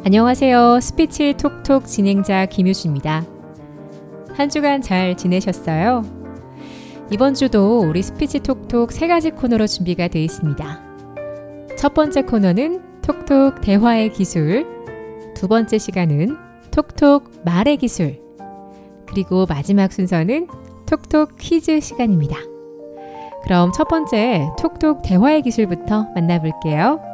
안녕하세요. 스피치 톡톡 진행자 김효주입니다. 한 주간 잘 지내셨어요? 이번 주도 우리 스피치 톡톡 3가지 코너로 준비가 되어 있습니다. 첫 번째 코너는 톡톡 대화의 기술, 두 번째 시간은 톡톡 말의 기술, 그리고 마지막 순서는 톡톡 퀴즈 시간입니다. 그럼 첫 번째 톡톡 대화의 기술부터 만나볼게요.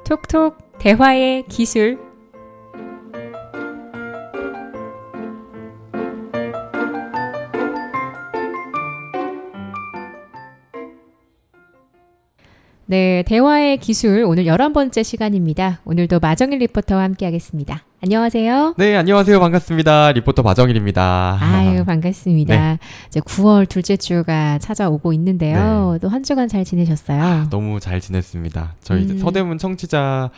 톡톡 대화의 기술. 네, 대화의 기술 오늘 11번째 시간입니다. 오늘도 마정일 리포터와 함께 하겠습니다. 안녕하세요. 네, 안녕하세요. 반갑습니다. 리포터 마정일입니다. 아유, 반갑습니다. 네. 이제 9월 둘째 주가 찾아오고 있는데요. 네. 또 한 주간 잘 지내셨어요? 너무 잘 지냈습니다. 저희 이제 서대문 청취자가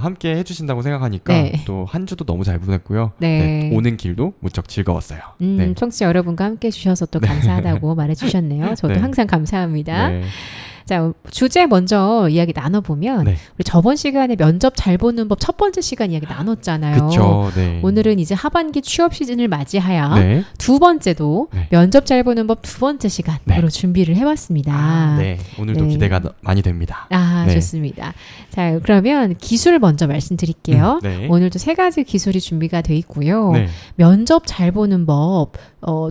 함께 해주신다고 생각하니까 네. 또 한 주도 너무 잘 보냈고요. 네. 오는 길도 무척 즐거웠어요. 네. 청취자 여러분과 함께 해주셔서 또 감사하다고 말해주셨네요. 저도 네. 항상 감사합니다. 네. 자, 주제 먼저 이야기 나눠보면 네. 우리 저번 시간에 면접 잘 보는 법 첫 번째 시간 이야기 나눴잖아요. 그쵸. 네. 오늘은 이제 하반기 취업 시즌을 맞이하여 네. 두 번째도 네. 면접 잘 보는 법 두 번째 시간으로 네. 준비를 해봤습니다. 네. 오늘도 네. 기대가 많이 됩니다. 네. 좋습니다. 자, 그러면 기술 먼저 말씀드릴게요. 네. 오늘도 3가지 기술이 준비가 돼 있고요. 네. 면접 잘 보는 법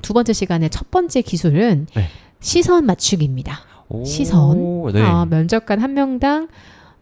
두 번째 시간의 첫 번째 기술은 네. 시선 맞추기입니다. 오, 시선. 네. 면접관 한 명당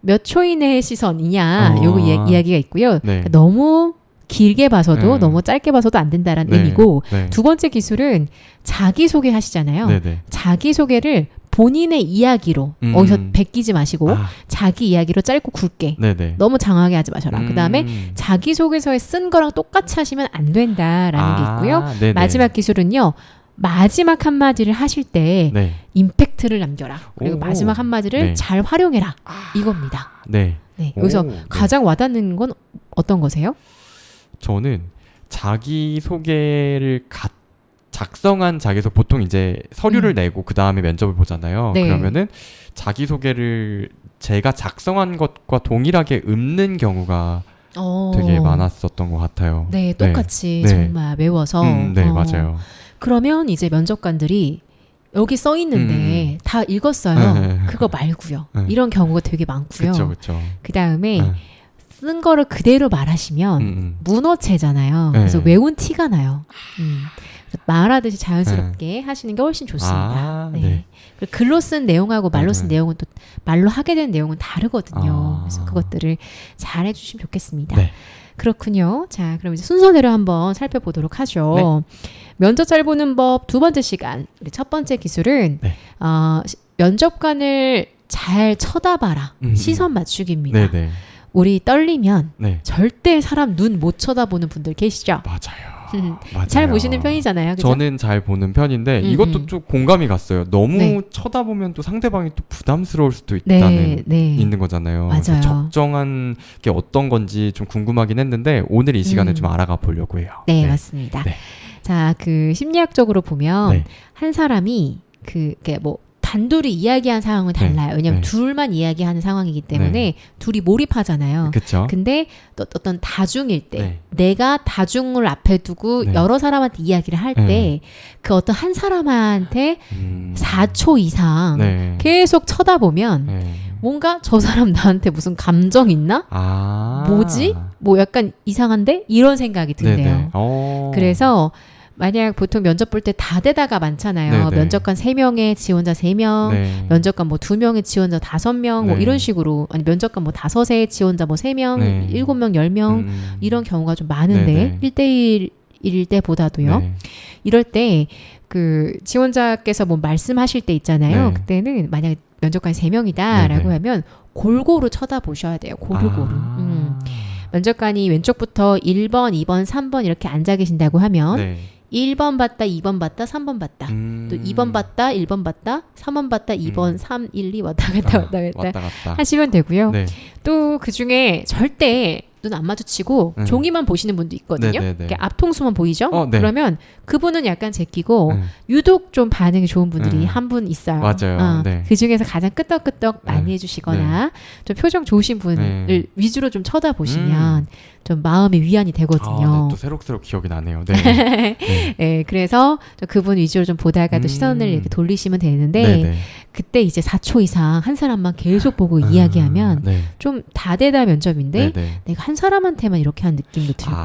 몇 초 이내의 시선이냐, 요거 이야기가 있고요. 네. 그러니까 너무 길게 봐서도 너무 짧게 봐서도 안 된다라는 네. 의미고, 네. 두 번째 기술은 자기소개 하시잖아요. 네. 네. 자기소개를 본인의 이야기로 어디서 베끼지 마시고 자기 이야기로 짧고 굵게, 네. 네. 너무 장하게 하지 마셔라. 그 다음에 자기소개서에 쓴 거랑 똑같이 하시면 안 된다라는 게 있고요. 네네. 마지막 기술은요, 마지막 한마디를 하실 때 네. 임팩트를 남겨라. 그리고 오. 마지막 한마디를 네. 잘 활용해라. 이겁니다. 네. 네, 여기서 오, 네. 가장 와닿는 건 어떤 거세요? 저는 자기소개를 작성한 자기소개, 보통 이제 서류를 내고 그 다음에 면접을 보잖아요. 네. 그러면은 자기소개를 제가 작성한 것과 동일하게 읊는 경우가 되게 많았었던 것 같아요. 네, 똑같이 네. 정말 외워서. 네, 맞아요. 그러면 이제 면접관들이 여기 써 있는데 다 읽었어요. 네. 그거 말고요. 네. 이런 경우가 되게 많고요. 그쵸. 그 다음에 네. 쓴 거를 그대로 말하시면 문어체잖아요. 네. 그래서 외운 티가 나요. 그래서 말하듯이 자연스럽게 하시는 게 훨씬 좋습니다. 네. 그리고 글로 쓴 내용하고 말로 쓴 네. 내용은 또 말로 하게 된 내용은 다르거든요. 그래서 그것들을 잘 해주시면 좋겠습니다. 네. 그렇군요. 자, 그럼 이제 순서대로 한번 살펴보도록 하죠. 면접 잘 보는 법 두 번째 시간. 우리 첫 번째 기술은 네. 면접관을 잘 쳐다봐라. 시선 맞추기입니다. 네. 우리 떨리면 네. 절대 사람 눈 못 쳐다보는 분들 계시죠? 맞아요. 잘 보시는 편이잖아요. 그죠? 저는 잘 보는 편인데 이것도 좀 공감이 갔어요. 너무 쳐다보면 또 상대방이 또 부담스러울 수도 있다는 있는 거잖아요. 맞아요. 그래서 적정한 게 어떤 건지 좀 궁금하긴 했는데 오늘 이 시간에 좀 알아가 보려고 해요. 네, 맞습니다. 네. 자, 그 심리학적으로 보면 네. 한 사람이 그게 뭐 단둘이 이야기한 상황은 달라요. 왜냐하면 둘만 이야기하는 상황이기 때문에 둘이 몰입하잖아요. 그렇죠. 근데 또 어떤 다중일 때 내가 다중을 앞에 두고 여러 사람한테 이야기를 할 때 그 어떤 한 사람한테 4초 이상 계속 쳐다보면 뭔가 저 사람 나한테 무슨 감정 있나? 뭐지? 뭐 약간 이상한데? 이런 생각이 든대요. 그래서 만약 보통 면접 볼 때 다대다가 많잖아요. 네네. 면접관 3명에 지원자 3명, 면접관 뭐 2명에 지원자 5명, 뭐 이런 식으로, 아니 면접관 뭐 5에 지원자 뭐 3명, 7명, 10명, 이런 경우가 좀 많은데, 1대1일 때보다도요. 이럴 때, 그 지원자께서 뭐 말씀하실 때 있잖아요. 그때는 만약 면접관이 3명이다 라고 하면 골고루 쳐다보셔야 돼요. 골고루. 면접관이 왼쪽부터 1번, 2번, 3번 이렇게 앉아 계신다고 하면 1번 봤다, 2번 봤다, 3번 봤다. 또 2번 봤다, 1번 봤다, 3번 봤다, 2번, 3, 1, 2 왔다 갔다 왔다 갔다 하시면 되고요. 네. 또 그중에 절대 눈 안 마주치고 종이만 보시는 분도 있거든요. 이렇게 앞통수만 보이죠? 네. 그러면 그분은 약간 제끼고 유독 좀 반응이 좋은 분들이 한 분 있어요. 맞아요. 네. 그중에서 가장 끄떡끄떡 많이 해주시거나 좀 표정 좋으신 분을 위주로 좀 쳐다보시면 좀 마음의 위안이 되거든요. 네, 또 새록새록 기억이 나네요. 네. 네, 그래서 그분 위주로 좀 보다가 또 시선을 이렇게 돌리시면 되는데 네네. 그때 이제 4초 이상 한 사람만 계속 보고 이야기하면 좀 다대다 면접인데 네네. 내가 한 사람한테만 이렇게 한 느낌도 들고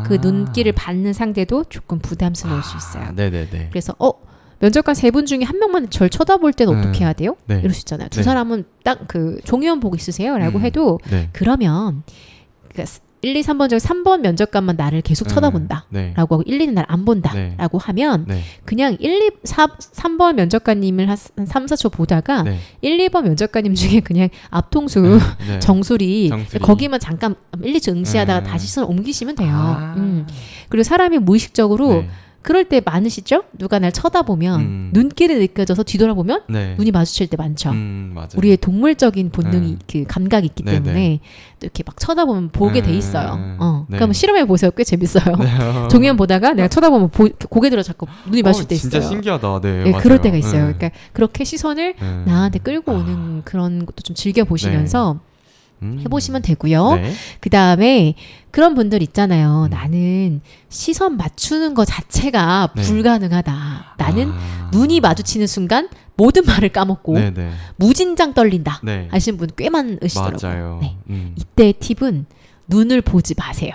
그 눈길을 받는 상대도 조금 부담스러울 수 있어요. 네네네. 그래서 면접관 3분 중에 한 명만 절 쳐다볼 때는 어떻게 해야 돼요? 네. 이럴 수 있잖아요. 두 네. 사람은 딱 그 종이만 보고 있으세요? 라고 해도 네. 그러면 그러니까 1, 2, 3번 중에 3번 면접관만 나를 계속 쳐다본다 네. 라고 하고 1, 2는 날 안 본다 네. 라고 하면 네. 그냥 3번 면접관님을 한 3, 4초 보다가 네. 1, 2번 면접관님 중에 그냥 앞통수 네. 정수리 거기만 잠깐 1, 2초 응시하다가 네. 다시 손 옮기시면 돼요. 그리고 사람이 무의식적으로 네. 그럴 때 많으시죠? 누가 날 쳐다보면 눈길이 느껴져서 뒤돌아보면 네. 눈이 마주칠 때 많죠. 맞아요. 우리의 동물적인 본능이 그 감각이 있기 네네. 때문에 또 이렇게 막 쳐다보면 보게 돼 있어요. 네. 그러면 실험해 보세요. 꽤 재밌어요. 종이만 보다가 내가 쳐다보면 고개 들어 자꾸 눈이 마주칠 때 있어요. 진짜 신기하다. 네, 네, 맞아요. 그럴 때가 있어요. 그러니까 그렇게 시선을 네. 나한테 끌고 오는 그런 것도 좀 즐겨 보시면서 해보시면 되고요. 네. 그 다음에 그런 분들 있잖아요. 나는 시선 맞추는 것 자체가 네. 불가능하다. 나는 눈이 마주치는 순간 모든 말을 까먹고 네네. 무진장 떨린다. 네. 하시는 분 꽤 많으시더라고요. 맞아요. 네. 이때의 팁은 눈을 보지 마세요.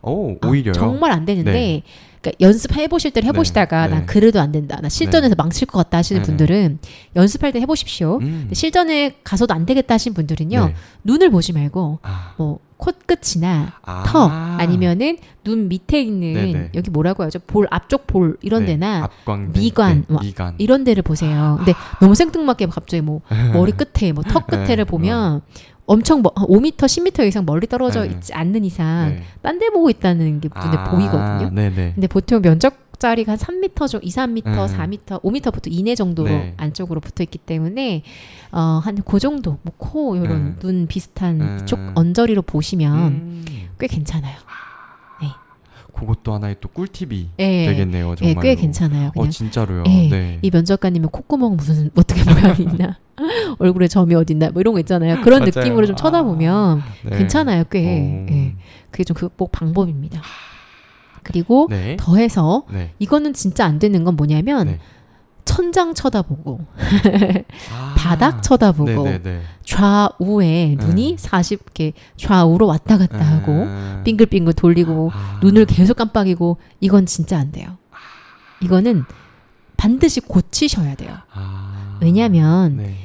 오히려요. 정말 안 되는데 네. 그러니까 연습해 보실 때를 해보시다가 네. 난 그래도 안 된다. 나 실전에서 망칠 것 같다 하시는 네. 분들은 연습할 때 해보십시오. 근데 실전에 가서도 안 되겠다 하시는 분들은요. 네. 눈을 보지 말고 뭐 코끝이나 턱 아니면은 눈 밑에 있는 네네. 여기 뭐라고 하죠? 볼 앞쪽 볼 이런 네. 데나 앞광대. 미관, 네. 미관. 이런 데를 보세요. 근데 너무 생뚱맞게 갑자기 뭐 머리 끝에 뭐 턱 끝에를 보면 엄청 5m, 10m 이상 멀리 떨어져 네. 있지 않는 이상 네. 딴 데 보고 있다는 게 눈에 보이거든요. 네네. 근데 보통 면적자리가 한 3m 정도, 2, 3m, 4m, 5m 보통 이내 정도로 네. 안쪽으로 붙어 있기 때문에 한 그 정도, 뭐 코 이런 눈 비슷한 쪽 언저리로 보시면 꽤 괜찮아요. 네. 그것도 하나의 또 꿀팁이 네. 되겠네요. 네, 정말. 꽤 괜찮아요. 그냥 진짜로요. 네. 네. 이 면접관님은 콧구멍 무슨 어떻게 모양이 있나, 얼굴에 점이 어디 있나, 뭐 이런 거 있잖아요. 그런 맞아요. 느낌으로 좀 쳐다보면 네. 괜찮아요. 꽤. 네. 그게 좀 극복 방법입니다. 그리고 네. 더해서 네. 이거는 진짜 안 되는 건 뭐냐면 네. 천장 쳐다보고 바닥 쳐다보고 네네네. 좌우에 눈이 40개 좌우로 왔다 갔다 하고 빙글빙글 돌리고 눈을 계속 깜빡이고 이건 진짜 안 돼요. 이거는 반드시 고치셔야 돼요. 왜냐하면 네.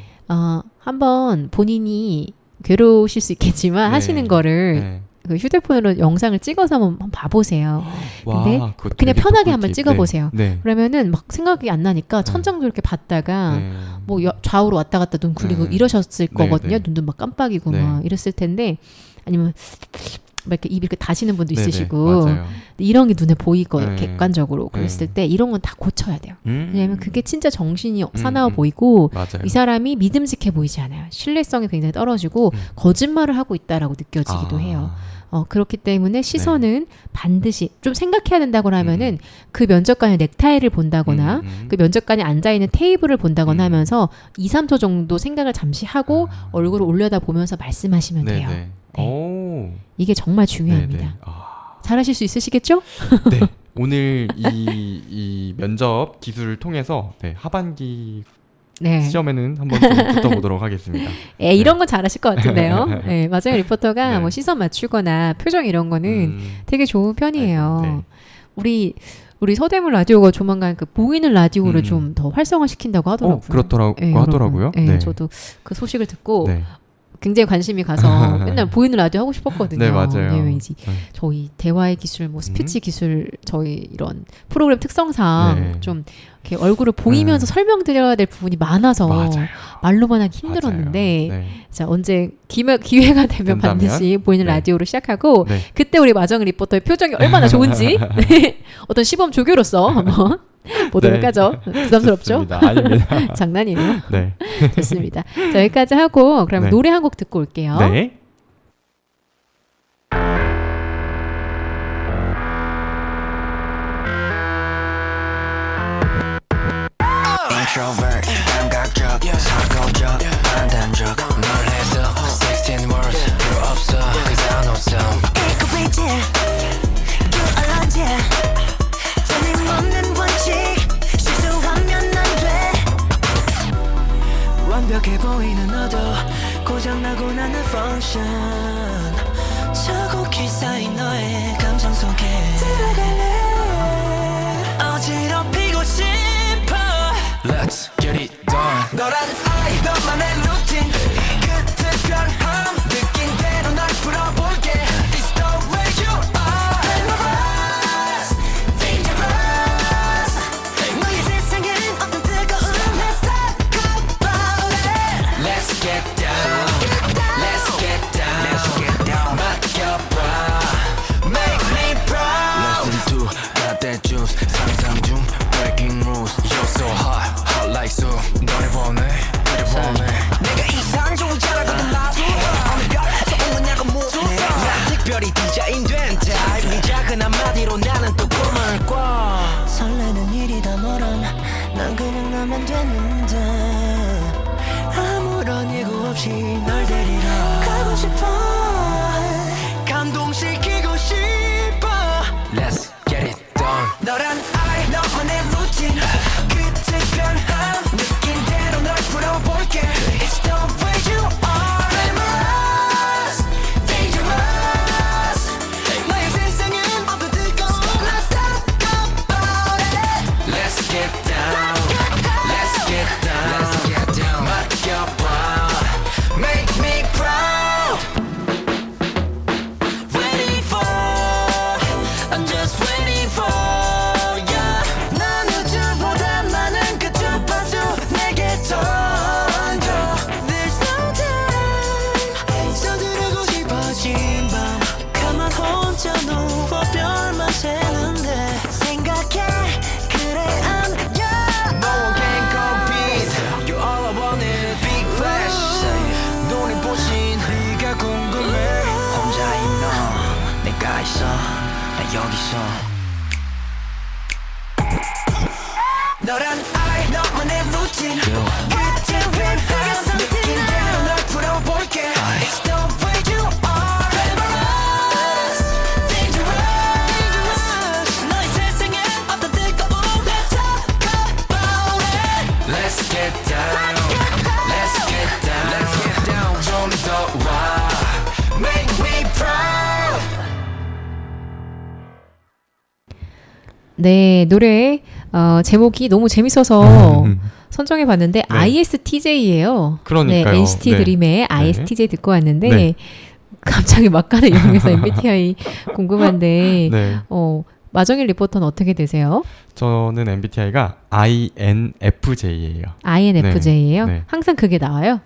한번 본인이 괴로우실 수 있겠지만 네. 하시는 거를 네. 그 휴대폰으로 영상을 찍어서 한번 봐보세요. 근데 그거 그냥 되게 편하게 꿀팁. 한번 찍어보세요. 네. 그러면은 막 생각이 안 나니까 천장도 이렇게 봤다가 네. 뭐 좌우로 왔다 갔다 눈 굴리고 네. 이러셨을 네, 거거든요. 네. 눈도 막 깜빡이고 네. 막 이랬을 텐데, 아니면 막 이렇게 입 이렇게 다시는 분도 네네. 있으시고 맞아요. 이런 게 눈에 보이고 네. 객관적으로 그랬을 때 이런 건 다 고쳐야 돼요. 왜냐하면 그게 진짜 정신이 사나워 보이고 맞아요. 이 사람이 믿음직해 보이지 않아요. 신뢰성이 굉장히 떨어지고 거짓말을 하고 있다라고 느껴지기도 해요. 그렇기 때문에 시선은 반드시 좀 생각해야 된다고 하면은 그 면접관의 넥타이를 본다거나 그 면접관이 앉아있는 테이블을 본다거나 하면서 2, 3초 정도 생각을 잠시 하고 얼굴을 올려다 보면서 말씀하시면 돼요. 네네. 네. 오. 이게 정말 중요합니다. 네네. 잘하실 수 있으시겠죠? 네. 오늘 이 면접 기술을 통해서 하반기 네. 시험에는 한번 좀 붙어보도록 하겠습니다. 이런 건 잘하실 것 같은데요. 네, 마정현 리포터가 네. 뭐 시선 맞추거나 표정 이런 거는 되게 좋은 편이에요. 네. 우리 서대문 라디오가 조만간 그 보이는 라디오를 좀 더 활성화시킨다고 하더라고요. 그렇더라고요. 네, 하더라고요. 네, 네. 저도 그 소식을 듣고 네. 굉장히 관심이 가서 맨날 보이는 라디오 하고 싶었거든요. 네, 맞아요. 왜냐면 이제 저희 대화의 기술, 뭐 스피치 기술, 저희 이런 프로그램 특성상 좀 이렇게 얼굴을 보이면서 설명드려야 될 부분이 많아서 말로만 하기 힘들었는데 자, 언제 기회가 되면 반드시 보이는 라디오로 시작하고 그때 우리 마정 리포터의 표정이 얼마나 좋은지 어떤 시범 조교로서 한번 보도록 하죠. 부담스럽죠? 아닙니다. 장난이에요. 네. 좋습니다. 자, 여기까지 하고 그럼 노래 한 곡 듣고 올게요. 네. Introvert, 감각적, 사고적, 판단적 널 해서 16 words 필요 없어 cause I know some 에코베이지 큐얼런지 틀림없는 원칙 실수하면 안돼 완벽해 보이는 너도 고장나고 나는 function 차곡히 쌓인 너의 감정 속에 들어갈래 어지럽히고 싶어 Let's get it done 너란 아이 너만의 루틴 그 특별함 느낀 대로 날 풀어볼게 It's the way you are Glamorous, dangerous 너의 세상엔 어떤 뜨거운 Let's talk about it Let's get down Let's get down Let's get down 맡겨봐 Make me proud Listen to got that juice 상상 중 breaking rules You're so hot hot like soup 너를 보내 그래 보내 내가 이상적이잖아 나도 어느 별에서 오는 야구 무대 난 특별히 디자인된 타입 네 작은 한마디로 나는 또 꿈을 꿔 설레는 일이 다 너란 난 그냥 나면 됐는데 아무런 예고 없이 널 데리러 가고 싶어 감동시키고 싶어 Let's get it done 너란 아이 너만의 루틴 그 특별함 느낀 대로 널 풀어볼게 It's the way you are Glamorous, dangerous 너의 세상엔 어떤 뜨거운 Let's talk about it Let's get down Let's get down Let's get down 맡겨봐 Make me proud Ready for I'm just waiting for yeah 난 우주보다 많은 그 주파수 내게 던져 There's no time 서두르고 싶어진 밤 가만 혼자 누워 별만 새는데 생각해 그래 I'm young No one can compete You're all I want is big flash 눈이 부신 네가 궁금해 혼자인 너 내가 있어 나 여기 있어 너란 아이 너만의 루틴 그 특별함 느낀 대로 널 풀어볼게 It's the way you are Glamorous, dangerous 너의 세상엔 어떤 뜨거운 Let's talk about it Let's get down Let's get down Let's get down 좀 더 와 Make me proud 네, 노래 제목이 너무 재밌어서 선정해봤는데 ISTJ예요. 그러니까요. 네, NCT 네. 드림의 ISTJ 듣고 왔는데 네. 갑자기 막간을 이용해서 MBTI 궁금한데 네. 마정일 리포터는 어떻게 되세요? 저는 MBTI가 INFJ예요. INFJ예요? 네. 항상 그게 나와요?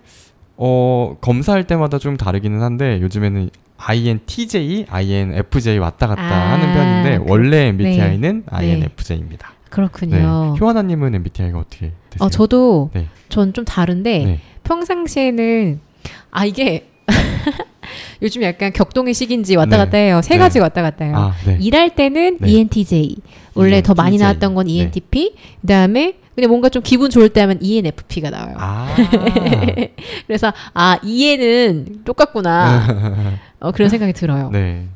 검사할 때마다 좀 다르기는 한데 요즘에는 INTJ, INFJ 왔다 갔다 하는 편인데 원래 MBTI는 INFJ입니다. 그렇군요. 네. 효하나님은 MBTI가 어떻게 되세요? 저도 네. 전 좀 다른데 네. 평상시에는 이게 요즘 약간 격동의 시기인지 왔다 갔다 해요. 세 가지 왔다 갔다 해요. 네. 일할 때는 네. ENTJ. 원래 더 많이 ENTJ. 나왔던 건 ENTP. 그다음에 그냥 뭔가 좀 기분 좋을 때 하면 ENFP가 나와요. 그래서 EN은 똑같구나. 그런 생각이 들어요. 네.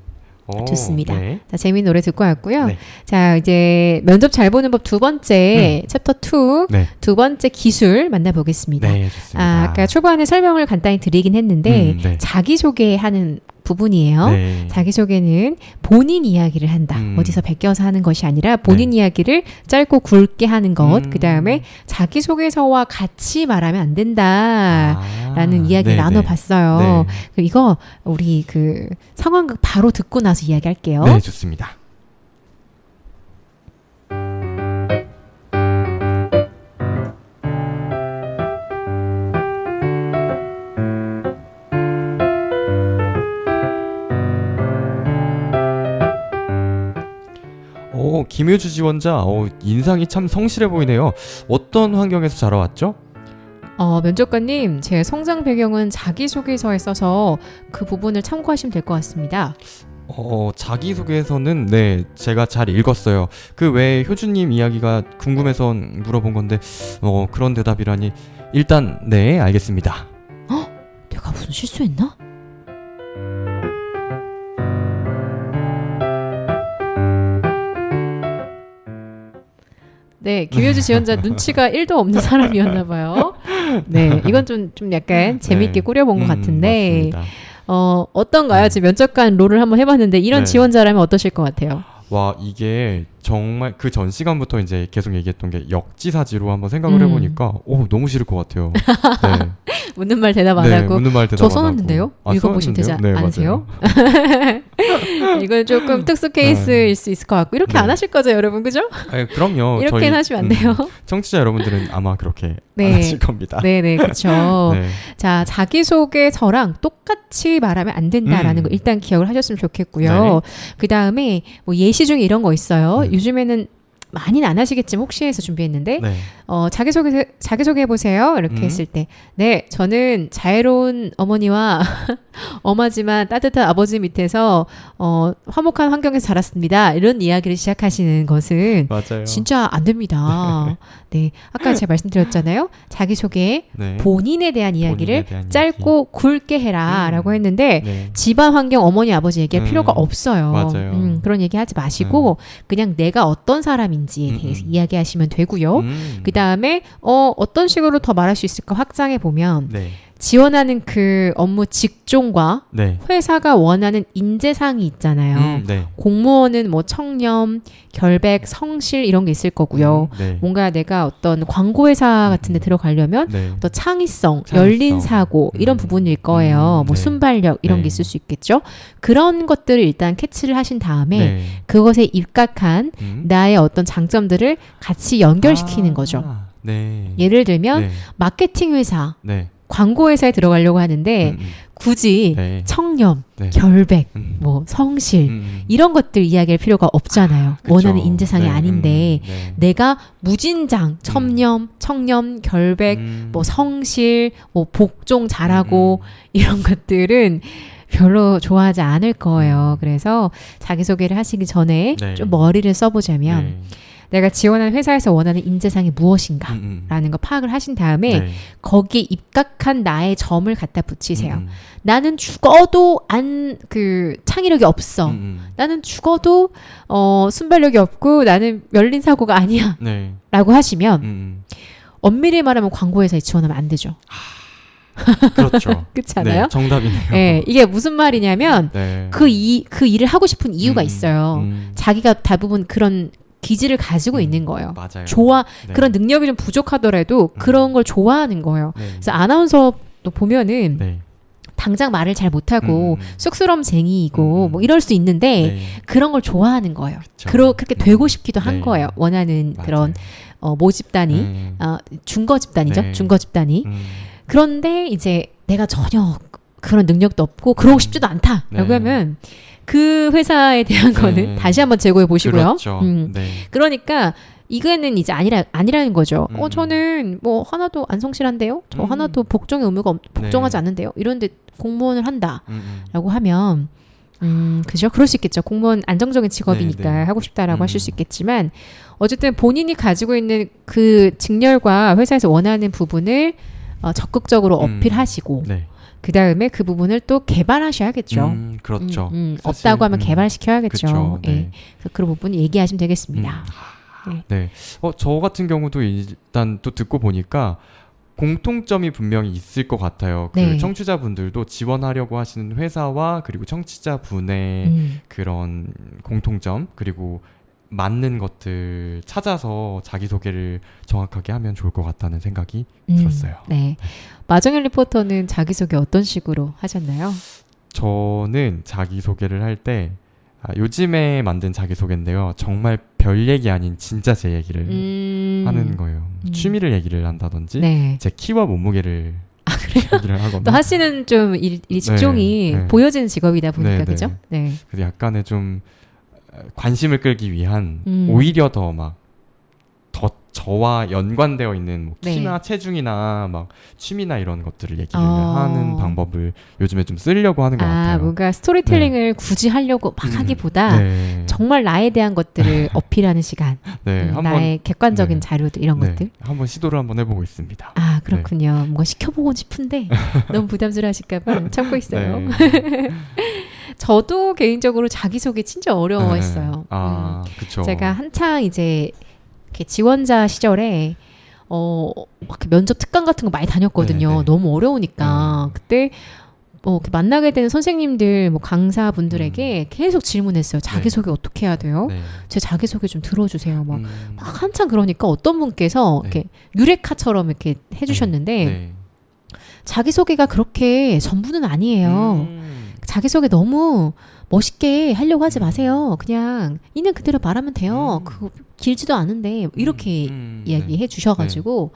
좋습니다. 네. 자, 재미있는 노래 듣고 왔고요. 네. 자, 이제 면접 잘 보는 법 두 번째 챕터 2 네. 두 번째 기술 만나보겠습니다. 네, 좋습니다. 아까 초반에 설명을 간단히 드리긴 했는데 네. 자기소개하는 부분이에요. 네. 자기소개는 본인 이야기를 한다. 어디서 베껴서 하는 것이 아니라 본인 이야기를 짧고 굵게 하는 것. 그 다음에 자기소개서와 같이 말하면 안 된다라는 이야기를 나눠봤어요. 네. 이거 우리 그 상황극 바로 듣고 나서 이야기할게요. 네, 좋습니다. 김효주 지원자, 인상이 참 성실해 보이네요. 어떤 환경에서 자라왔죠? 면접관님, 제 성장 배경은 자기소개서에 써서 그 부분을 참고하시면 될 것 같습니다. 자기소개서는 네, 제가 잘 읽었어요. 그 외에 효주님 이야기가 궁금해서 물어본 건데, 그런 대답이라니. 일단, 네, 알겠습니다. 내가 무슨 실수했나? 네, 김효주 지원자 눈치가 1도 없는 사람이었나 봐요. 네, 이건 좀 약간 재밌게 꾸려본 것 같은데 맞습니다. 어떤가요? 지금 면접관 롤을 한번 해봤는데 이런 네. 지원자라면 어떠실 것 같아요? 와, 이게 정말 그 전 시간부터 이제 계속 얘기했던 게 역지사지로 한번 생각을 해보니까 너무 싫을 것 같아요. 네. 묻는 말 대답 안 네, 하고 묻는 말 대답 저 안 하고. 써놨는데요? 읽어보시면 되지 써놨는데요? 네, 않으세요? 이건 조금 특수 네. 케이스일 수 있을 것 같고 이렇게 네. 안 하실 거죠, 여러분? 그죠? 그럼요. 이렇게는 하시면 안 돼요. 청취자 여러분들은 아마 그렇게 네. 안 하실 겁니다. 네네, 그렇죠. 네. 자, 자기소개서랑 똑같이 말하면 안 된다라는 거 일단 기억을 하셨으면 좋겠고요. 네. 그 다음에 뭐 예시 중에 이런 거 있어요. 요즘에는 많이는 안 하시겠지만 혹시 해서 준비했는데 네. 자기소개해보세요 이렇게 했을 때 네, 저는 자애로운 어머니와 엄하지만 따뜻한 아버지 밑에서 화목한 환경에서 자랐습니다. 이런 이야기를 시작하시는 것은 맞아요. 진짜 안 됩니다. 네, 아까 제가 말씀드렸잖아요. 자기소개 네. 본인에 대한 이야기를 본인에 대한 짧고 굵게 해라 라고 했는데 네. 집안 환경 어머니 아버지 얘기할 필요가 없어요. 맞아요. 그런 얘기 하지 마시고 그냥 내가 어떤 사람인지에 대해서 이야기하시면 되고요. 그 다음에 어떤 식으로 더 말할 수 있을까 확장해 보면 네. 지원하는 그 업무 직종과 네. 회사가 원하는 인재상이 있잖아요. 네. 공무원은 뭐 청렴, 결백, 성실 이런 게 있을 거고요. 네. 뭔가 내가 어떤 광고회사 같은 데 들어가려면 네. 또 창의성, 창의성. 열린 사고 이런 부분일 거예요. 뭐 네. 순발력 이런 네. 게 있을 수 있겠죠. 그런 것들을 일단 캐치를 하신 다음에 네. 그것에 입각한 나의 어떤 장점들을 같이 연결시키는 아, 거죠. 네. 예를 들면 네. 마케팅 회사, 네. 광고 회사에 들어가려고 하는데 굳이 네. 청렴, 네. 결백, 뭐 성실 이런 것들 이야기할 필요가 없잖아요. 그쵸. 원하는 인재상이 네. 아닌데 네. 내가 무진장 청렴, 결백, 뭐 성실, 뭐 복종 잘하고 이런 것들은 별로 좋아하지 않을 거예요. 그래서 자기소개를 하시기 전에 네. 좀 머리를 써보자면 네. 내가 지원하는 회사에서 원하는 인재상이 무엇인가 라는 거 파악을 하신 다음에 네. 거기에 입각한 나의 점을 갖다 붙이세요. 나는 죽어도 창의력이 없어. 나는 죽어도 순발력이 없고 나는 열린 사고가 아니야 네. 라고 하시면 엄밀히 말하면 광고회사에 지원하면 안 되죠. 그렇죠. 그렇지 않아요? 네, 정답이네요. 네, 이게 무슨 말이냐면 네. 그 일을 하고 싶은 이유가 있어요. 자기가 대부분 그런 기질을 가지고 있는 거예요. 맞아요. 네. 그런 능력이 좀 부족하더라도 그런 걸 좋아하는 거예요. 네. 그래서 아나운서도 보면은 네. 당장 말을 잘 못하고 쑥스럼쟁이이고 뭐 이럴 수 있는데 네. 그런 걸 좋아하는 거예요. 그쵸. 그렇게 되고 싶기도 한 네. 거예요. 원하는 맞아요. 그런 모집단이 중거 집단이죠. 네. 중거 집단이. 그런데 이제 내가 전혀 그런 능력도 없고 그러고 싶지도 않다라고 네. 하면 그 회사에 대한 네. 거는 다시 한번 재고해 보시고요. 그렇죠. 네. 그러니까 이거는 이제 아니라는 거죠. 저는 뭐 하나도 안 성실한데요. 저 하나도 복종의 의무가 복종하지 네. 않는데요. 이런데 공무원을 한다라고 하면 그죠? 그럴 수 있겠죠. 공무원 안정적인 직업이니까 네, 네. 하고 싶다라고 하실 수 있겠지만 어쨌든 본인이 가지고 있는 그 직렬과 회사에서 원하는 부분을 적극적으로 어필하시고 네. 그 다음에 그 부분을 또 개발하셔야겠죠. 그렇죠. 사실, 없다고 하면 개발시켜야겠죠. 그쵸, 예. 네. 그래서 그런 부분 얘기하시면 되겠습니다. 네. 저 같은 경우도 일단 또 듣고 보니까 공통점이 분명히 있을 것 같아요. 그 네. 청취자분들도 지원하려고 하시는 회사와 그리고 청취자분의 그런 공통점 그리고 맞는 것들 찾아서 자기소개를 정확하게 하면 좋을 것 같다는 생각이 들었어요. 네. 마정현 리포터는 자기소개 어떤 식으로 하셨나요? 저는 자기소개를 할 때 요즘에 만든 자기소개인데요. 정말 별 얘기 아닌 진짜 제 얘기를 하는 거예요. 취미를 얘기를 한다든지 네. 제 키와 몸무게를 얘기를 하거나 또 하시는 좀 일 직종이 네. 보여지는 직업이다 보니까 네, 그죠? 네. 그래서 약간의 좀 관심을 끌기 위한 오히려 더 막 더 저와 연관되어 있는 뭐 키나 네. 체중이나 막 취미나 이런 것들을 얘기를 어. 하는 방법을 요즘에 좀 쓰려고 하는 것 같아요. 뭔가 스토리텔링을 굳이 하려고 막 하기보다 네. 정말 나에 대한 것들을 어필하는 시간. 네, 한번 나의 객관적인 네. 자료들 이런 네, 것들. 한번 시도를 한번 해보고 있습니다. 아 그렇군요. 뭔가 시켜보고 싶은데 너무 부담스러우실까봐 참고 있어요. 네. 저도 개인적으로 자기소개 진짜 어려워했어요. 아, 그쵸. 제가 한창 이제 이렇게 지원자 시절에 막 면접 특강 같은 거 많이 다녔거든요. 네, 네. 너무 어려우니까 그때 이렇게 만나게 되는 선생님들, 뭐 강사분들에게 계속 질문했어요. 자기소개 어떻게 해야 돼요? 네. 제 자기소개 좀 들어주세요. 막 한참 그러니까 어떤 분께서 네. 이렇게 유레카처럼 이렇게 해주셨는데 네. 자기소개가 그렇게 전부는 아니에요. 자기소개 너무 멋있게 하려고 하지 마세요. 그냥 있는 그대로 말하면 돼요. 그거 길지도 않은데 이렇게 이야기해 주셔가지고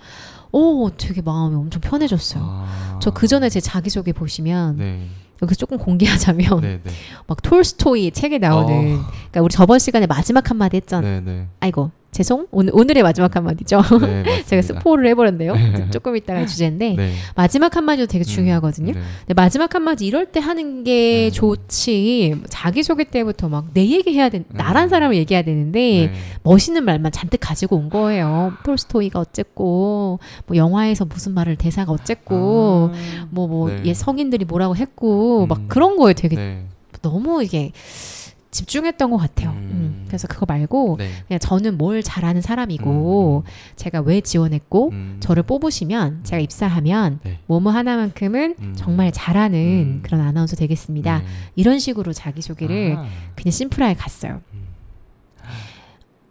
되게 마음이 엄청 편해졌어요. 저 그 전에 제 자기소개 보시면 네. 여기 조금 공개하자면 네, 네. 막 톨스토이 책에 나오는 그러니까 우리 저번 시간에 마지막 한마디 했잖아. 네, 네. 아이고 죄송 오늘의 마지막 한마디죠. 네, 맞습니다. 제가 스포를 해버렸네요. 조금 이따가 주제인데 네. 마지막 한마디도 되게 중요하거든요. 네. 근데 마지막 한마디 이럴 때 하는 게 좋지. 자기소개 때부터 막 내 얘기해야 나란 사람을 얘기해야 되는데 네. 멋있는 말만 잔뜩 가지고 온 거예요. 톨스토이가 어쨌고 뭐 영화에서 무슨 말을 대사가 어쨌고 네. 옛 성인들이 뭐라고 했고 막 음. 그런 거에 되게 네. 너무 이게 집중했던 것 같아요. 그래서 그거 말고 네. 그냥 저는 뭘 잘하는 사람이고 제가 왜 지원했고 저를 뽑으시면 제가 입사하면 네. 뭐뭐 하나만큼은 정말 잘하는 그런 아나운서 되겠습니다. 네. 이런 식으로 자기소개를 그냥 심플하게 갔어요.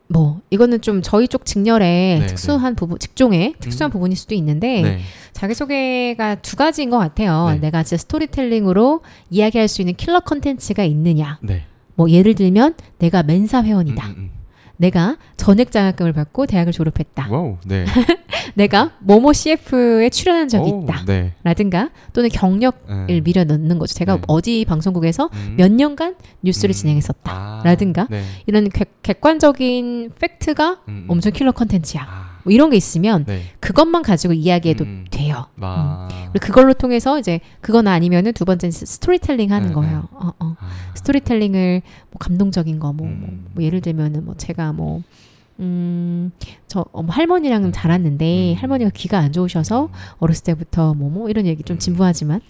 뭐 이거는 좀 저희 쪽 직렬의 네, 특수한 부분, 직종의 특수한 부분일 수도 있는데 네. 자기소개가 두 가지인 것 같아요. 네. 내가 진짜 스토리텔링으로 이야기할 수 있는 킬러 컨텐츠가 있느냐. 네. 뭐 예를 들면 내가 멘사 회원이다. 음. 내가 전액 장학금을 받고 대학을 졸업했다. 와우. 네. 내가 모모 CF에 출연한 적이 오, 있다. 네. 라든가 또는 경력을 밀어 넣는 거죠. 제가 네. 어디 방송국에서 몇 년간 뉴스를 진행했었다. 라든가 네. 이런 객관적인 팩트가 엄청 킬러 컨텐츠야. 뭐 이런 게 있으면 네. 그것만 가지고 이야기해도 돼요. 그리고 그걸로 통해서 이제 그거나 아니면은 두 번째는 스토리텔링 하는 거예요. 스토리텔링을 뭐 감동적인 거 뭐 예를 들면은 뭐 제가 뭐 저 할머니랑은 자랐는데 할머니가 귀가 안 좋으셔서 어렸을 때부터 뭐 이런 얘기 좀 진부하지만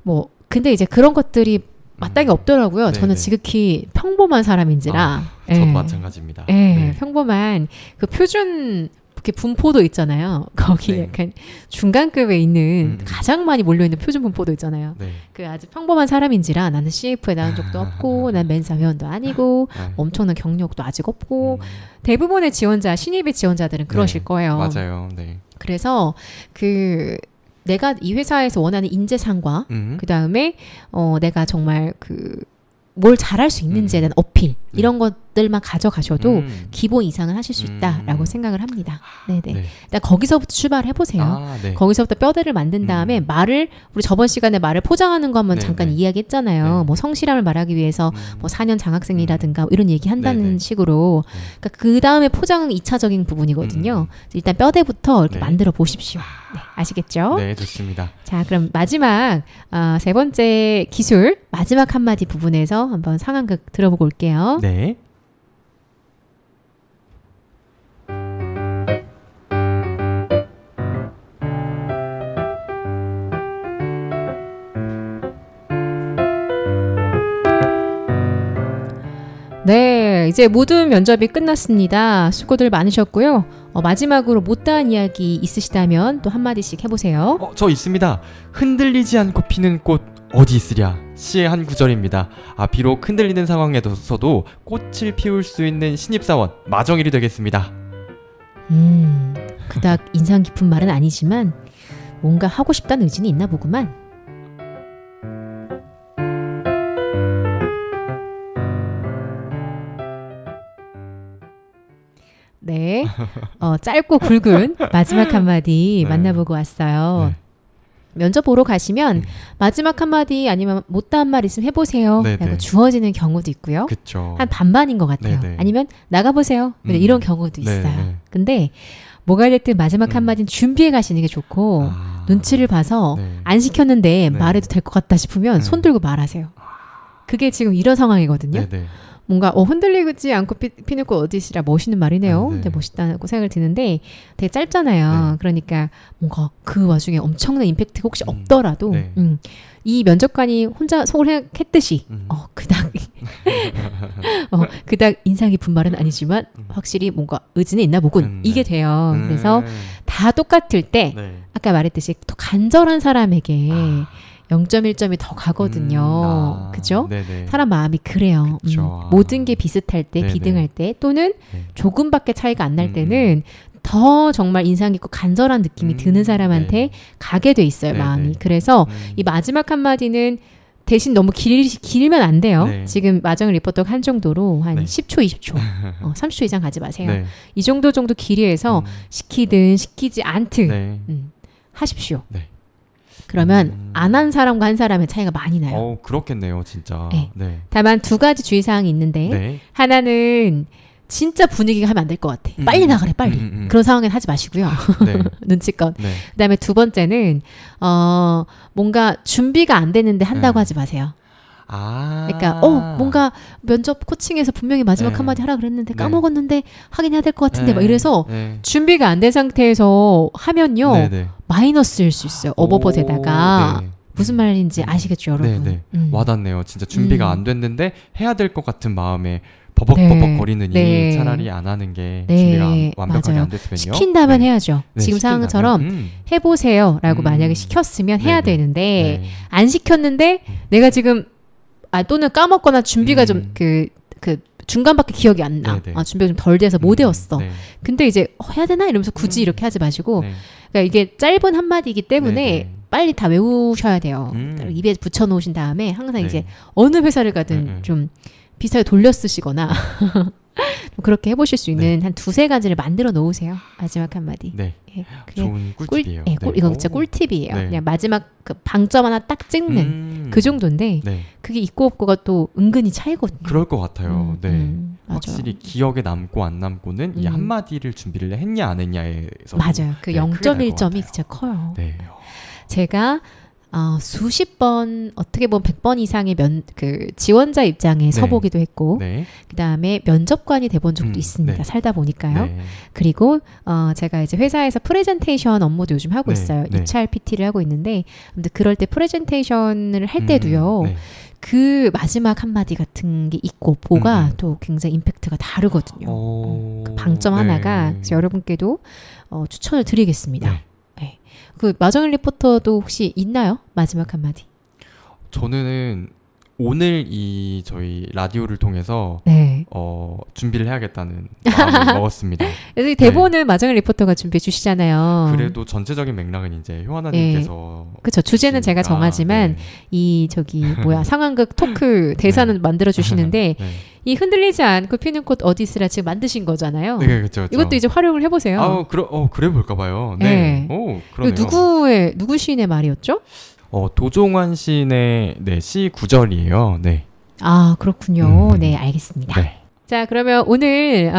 뭐 근데 이제 그런 것들이 마땅히 없더라고요. 저는 지극히 평범한 사람인지라. 저도 마찬가지입니다. 예, 네. 평범한 그 표준 이렇게 분포도 있잖아요. 거기 네. 약간 중간급에 있는 가장 많이 몰려있는 표준 분포도 있잖아요. 네. 그 아주 평범한 사람인지라 나는 CF에 나온 적도 없고 난 멘사 회원도 아니고 네. 엄청난 경력도 아직 없고 대부분의 지원자, 신입의 지원자들은 그러실 네. 거예요. 맞아요. 네. 그래서 그 내가 이 회사에서 원하는 인재상과 그 다음에 내가 정말 뭘 잘할 수 있는지에 대한 어필 이런 것들만 가져가셔도 기본 이상은 하실 수 있다라고 생각을 합니다. 네네. 네. 일단 거기서부터 출발해 보세요. 네. 거기서부터 뼈대를 만든 다음에 말을 우리 저번 시간에 말을 포장하는 거 한번 네, 잠깐 네. 이야기했잖아요. 네. 뭐 성실함을 말하기 위해서 뭐 4년 장학생이라든가 뭐 이런 얘기 한다는 네, 네. 식으로 그러니까 그 다음에 포장은 2차적인 부분이거든요. 일단 뼈대부터 이렇게 네. 만들어 보십시오. 네, 아시겠죠? 네, 좋습니다. 자, 그럼 마지막 세 번째 기술 마지막 한마디 부분에서 한번 상황극 들어보고 올게요. 네. 네, 이제 모든 면접이 끝났습니다. 수고들 많으셨고요. 마지막으로 못다한 이야기 있으시다면 또 한마디씩 해보세요. 저 있습니다. 흔들리지 않고 피는 꽃 어디 있으랴. 시의 한 구절입니다. 비록 흔들리는 상황에서도 꽃을 피울 수 있는 신입사원 마정일이 되겠습니다. 그닥 인상 깊은 말은 아니지만 뭔가 하고 싶다는 의지는 있나 보구만. 네, 짧고 굵은 마지막 한마디 네. 만나보고 왔어요. 네. 면접 보러 가시면 마지막 한마디 아니면 못다한 말 있으면 해보세요 네, 라고 네. 주어지는 경우도 있고요. 그쵸. 한 반반인 것 같아요. 네, 네. 아니면 나가보세요 이런 경우도 네, 있어요. 네. 근데 뭐가 됐든 마지막 한마디는 준비해 가시는 게 좋고 눈치를 봐서 네. 안 시켰는데 네. 말해도 될 것 같다 싶으면 손 들고 말하세요. 그게 지금 이런 상황이거든요. 네, 네. 뭔가 흔들리지 않고 피는 꽃 어디시라 멋있는 말이네요. 네. 근데 멋있다고 생각을 드는데 되게 짧잖아요. 네. 그러니까 뭔가 그 와중에 엄청난 임팩트가 혹시 없더라도 네. 이 면접관이 혼자 속을 했듯이 그닥 인상 깊은 말은 아니지만 확실히 뭔가 의지는 있나 보군. 이게 돼요. 그래서 다 똑같을 때 네. 아까 말했듯이 더 간절한 사람에게 0.1점이 더 가거든요. 그죠? 네네. 사람 마음이 그래요. 그쵸. 모든 게 비슷할 때, 네네. 비등할 때, 또는 네. 조금밖에 차이가 안 날 때는 더 정말 인상 깊고 간절한 느낌이 드는 사람한테 네. 가게 돼 있어요, 네네. 마음이. 그래서 이 마지막 한마디는 대신 너무 길면 안 돼요. 네. 지금 마정을 리포터가 한 정도로 한 네. 10초, 20초, 30초 이상 가지 마세요. 네. 이 정도 길이에서 시키든 시키지 않든 네. 하십시오. 네. 그러면 안 한 사람과 한 사람의 차이가 많이 나요. 그렇겠네요, 진짜. 네. 네. 다만 두 가지 주의사항이 있는데 네. 하나는 진짜 분위기가 하면 안 될 것 같아. 빨리 나가래, 빨리. 그런 상황엔 하지 마시고요. 네. 눈치껏. 네. 그다음에 두 번째는 뭔가 준비가 안 됐는데 한다고 네. 하지 마세요. 아. 그러니까 뭔가 면접 코칭에서 분명히 마지막 네. 한마디 하라 그랬는데 네. 까먹었는데 하긴 해야 될 것 같은데 네. 막 이래서 네. 준비가 안 된 상태에서 하면요 네, 네. 마이너스일 수 있어요. 어버버되다가 네. 무슨 말인지 아시겠죠, 여러분? 네, 네. 와닿네요. 진짜 준비가 안 됐는데 해야 될 것 같은 마음에 버벅버벅 네. 거리느니 네. 차라리 안 하는 게 네. 준비가 완벽하게 맞아요. 안 됐으면요. 시킨다면 네. 해야죠. 네, 지금 시킨다면. 상황처럼 해보세요라고 만약에 시켰으면 해야 네네. 되는데 네. 안 시켰는데 내가 지금 또는 까먹거나 준비가 좀 그 중간밖에 기억이 안 나. 네네. 준비가 좀 덜 돼서 못 외웠어. 네. 근데 이제 해야 되나 이러면서 굳이 이렇게 하지 마시고 네. 그러니까 이게 짧은 한마디이기 때문에 네네. 빨리 다 외우셔야 돼요. 입에 붙여놓으신 다음에 항상 네. 이제 어느 회사를 가든 좀 비슷하게 돌려 쓰시거나 그렇게 해보실 수 있는 한 두세 가지를 만들어 놓으세요. 마지막 한마디. 네. 예, 그게 좋은 꿀팁이에요. 네, 이거 진짜 꿀팁이에요. 네. 그냥 마지막 그 방점 하나 딱 찍는 그 정도인데 네. 그게 있고 없고가 또 은근히 차이거든요. 그럴 것 같아요. 네. 맞아요. 확실히 기억에 남고 안 남고는 이 한마디를 준비를 했냐 안 했냐에서 맞아요. 그 0.1점이 진짜 커요. 네. 제가 수십 번 어떻게 보면 100번 이상의 그 지원자 입장에 서보기도 했고 네. 그다음에 면접관이 돼본 적도 있습니다. 네. 살다 보니까요. 네. 그리고 제가 이제 회사에서 프레젠테이션 업무도 요즘 하고 네. 있어요. 네. HR PT를 하고 있는데 아무튼 그럴 때 프레젠테이션을 할 때도요. 네. 그 마지막 한마디 같은 게 있고 뭐가 또 굉장히 임팩트가 다르거든요. 그 방점 네. 하나가 그래서 여러분께도 추천을 드리겠습니다. 네. 네. 그 마정일 리포터도 혹시 있나요? 마지막 한마디. 저는 오늘 이 저희 라디오를 통해서 네. 준비를 해야겠다는 마음을 먹었습니다. 그래서 이 대본은 마정일 리포터가 준비해 주시잖아요. 그래도 전체적인 맥락은 이제 효하나님께서 그렇죠. 주제는 제가 정하지만 이 상황극 토크 대사는 만들어 주시는데 네. 이 흔들리지 않고 피는 꽃 어디 있으라 지금 만드신 거잖아요. 네, 그렇죠. 이것도 이제 활용을 해보세요. 그래 볼까 봐요. 네. 네. 오, 그러네요. 누구 시인의 말이었죠? 도종환 시인의 시 구절이에요. 네. 아, 그렇군요. 네, 알겠습니다. 네. 자, 그러면 오늘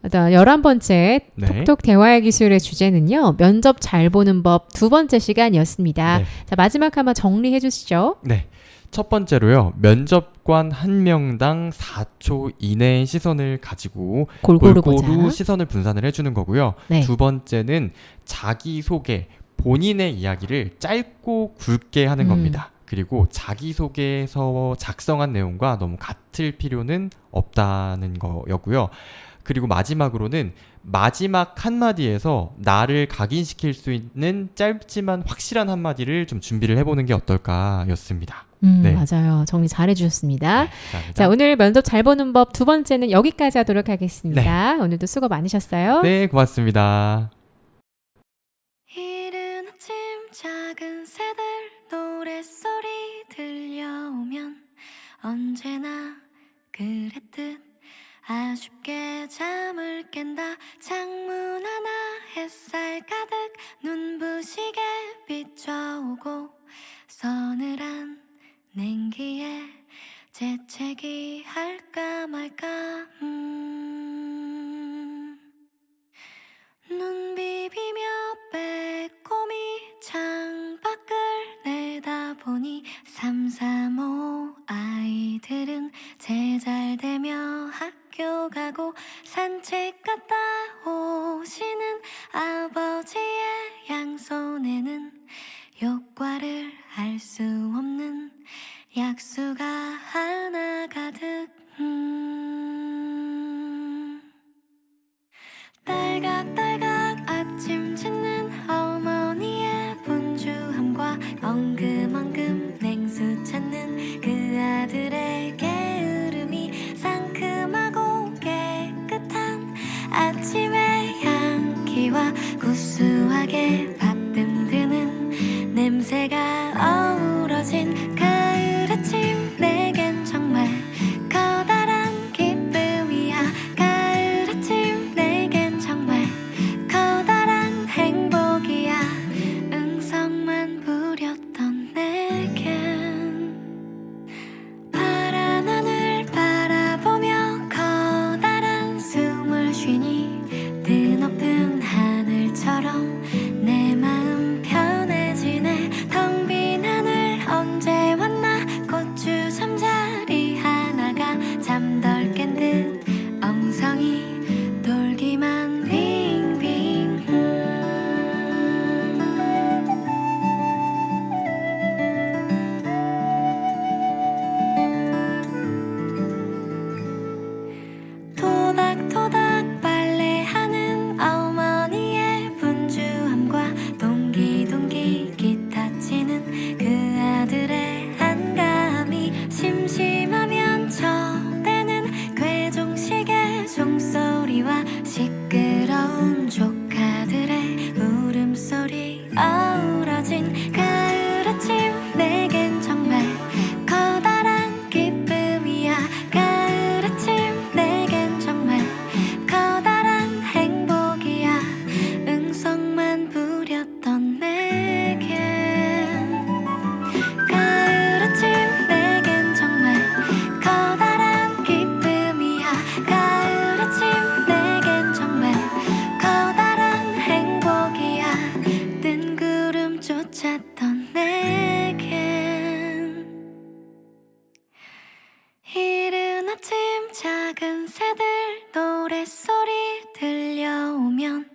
11번째 네. 톡톡 대화의 기술의 주제는요. 면접 잘 보는 법 두 번째 시간이었습니다. 네. 자, 마지막 한번 정리해 주시죠. 네. 첫 번째로요. 면접관 한 명당 4초 이내의 시선을 가지고 골고루 보자. 시선을 분산을 해주는 거고요. 네. 두 번째는 자기소개, 본인의 이야기를 짧고 굵게 하는 겁니다. 그리고 자기소개서 작성한 내용과 너무 같을 필요는 없다는 거였고요. 그리고 마지막으로는 마지막 한마디에서 나를 각인시킬 수 있는 짧지만 확실한 한마디를 좀 준비를 해보는 게 어떨까였습니다. 네. 맞아요. 정리 잘 해주셨습니다. 네, 감사합니다. 자, 오늘 면접 잘 보는 법 두 번째는 여기까지 하도록 하겠습니다. 오늘도 수고 많으셨어요. 네, 고맙습니다. 이른 아침 작은 새들 노랫소리 들려오면 언제나 그랬듯 아쉽게 잠을 깬다. 창문 하나 햇살 가득 눈부시게 비춰오고 서늘한 냉기에 재채기 할까 말까 눈 비비며 빼꼼히 창밖을 내다보니 335 아이들은 제잘되며 학교 가고 산책 갔다 오시는 아버지의 양손에는 효과를 알 수 없는 약수가 하나 가득 딸각딸각 아침 짓는 어머니의 분주함과 엉금엉금 냉수 찾는 그 아들의 게으름이 상큼하고 깨끗한 아침의 향기와 구수하게 밥듬 드는 냄새가 어우러진 가을 아침 내겐 정말 커다란 기쁨이야. 가을 아침 내겐 정말 커다란 행복이야. 응성만 부렸던 내겐 파란 하늘 바라보며 커다란 숨을 쉬니 드높은 하늘처럼 내 마음 편해지네. 텅 빈 하늘 언제 왔나. 고추 잠자리 하나가 잠덜 깬 듯 엉성이 돌기만 빙빙 토닥토닥 빨래하는 어머니의 분주함과 동기동기 기타 치는 그 아들의 한가함이 심심하면 저대는 괴종식의 종소리와 시끄러운 조카들의 울음소리 어우러진 가을 아침 내겐 정말 커다란 기쁨이야. 가을 아침 내겐 정말 커다란 행복이야. 응성만 부렸던 내겐 가을 아침 내겐 정말 커다란 기쁨이야. 가을 아침 내겐 정말 커다란 행복이야. 뜬구름 쫓았던 내겐 이른 아침 작은 새들 노랫소리 들려오면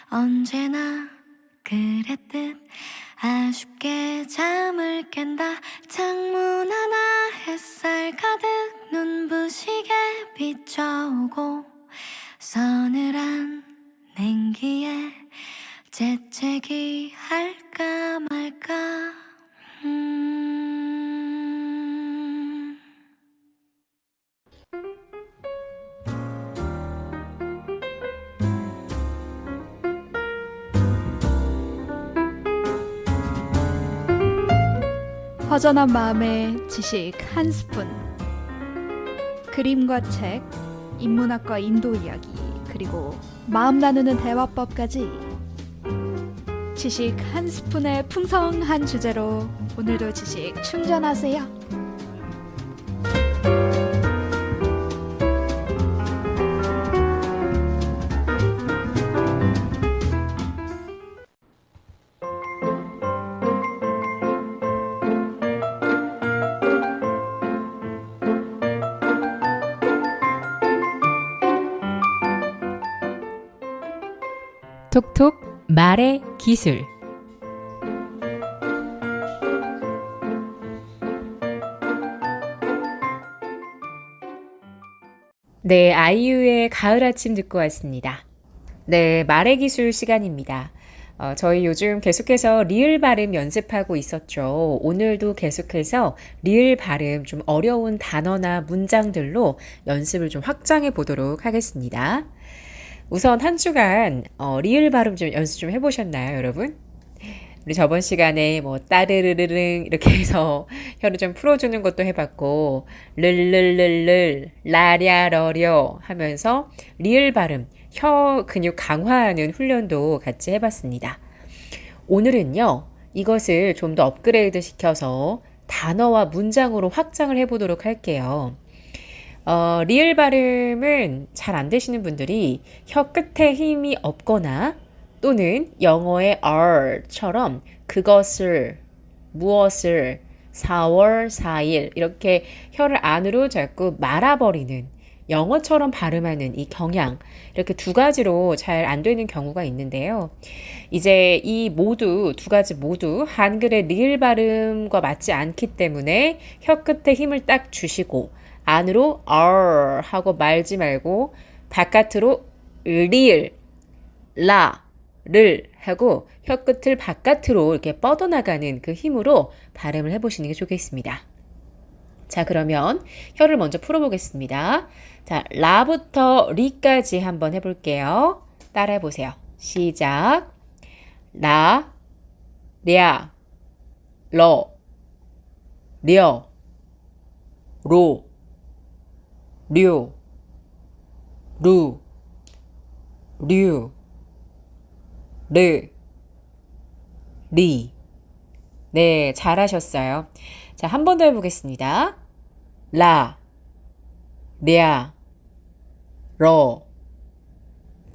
언제나 그랬듯 아쉽게 잠을 깬다. 창문 하나 햇살 가득 눈부시게 비춰오고 서늘한 냉기에 재채기 할까 말까 허전한 마음에 지식 한 스푼. 그림과 책, 인문학과 인도 이야기, 그리고 마음 나누는 대화법까지 지식 한 스푼의 풍성한 주제로 오늘도 지식 충전하세요. 톡톡 말의 기술. 네, 아이유의 가을 아침 듣고 왔습니다. 네, 말의 기술 시간입니다. 저희 요즘 계속해서 리을 발음 연습하고 있었죠. 오늘도 계속해서 리을 발음 좀 어려운 단어나 문장들로 연습을 좀 확장해 보도록 하겠습니다. 우선 한 주간 리을 발음 좀 연습 좀 해보셨나요, 여러분? 우리 저번 시간에 뭐 따르르르릉 이렇게 해서 혀를 좀 풀어주는 것도 해봤고 르르르르 라랴러려 하면서 리을 발음 혀 근육 강화하는 훈련도 같이 해봤습니다. 오늘은요 이것을 좀 더 업그레이드 시켜서 단어와 문장으로 확장을 해보도록 할게요. 리을 발음은 잘 안 되시는 분들이 혀 끝에 힘이 없거나 또는 영어의 R처럼 그것을, 무엇을, 4월, 4일 이렇게 혀를 안으로 자꾸 말아버리는 영어처럼 발음하는 이 경향 이렇게 두 가지로 잘 안 되는 경우가 있는데요. 이제 이 모두 두 가지 모두 한글의 리을 발음과 맞지 않기 때문에 혀 끝에 힘을 딱 주시고 안으로 R 하고 말지 말고 바깥으로 리을, 라 를 하고 혀끝을 바깥으로 이렇게 뻗어나가는 그 힘으로 발음을 해보시는 게 좋겠습니다. 자, 그러면 혀를 먼저 풀어보겠습니다. 자, 라부터 리까지 한번 해볼게요. 따라해보세요. 시작. 라, 랴, 러, 려, 로, 류, 루, 류, 르, 리. 네, 잘하셨어요. 자, 한 번 더 해보겠습니다. 라, 랴, 러,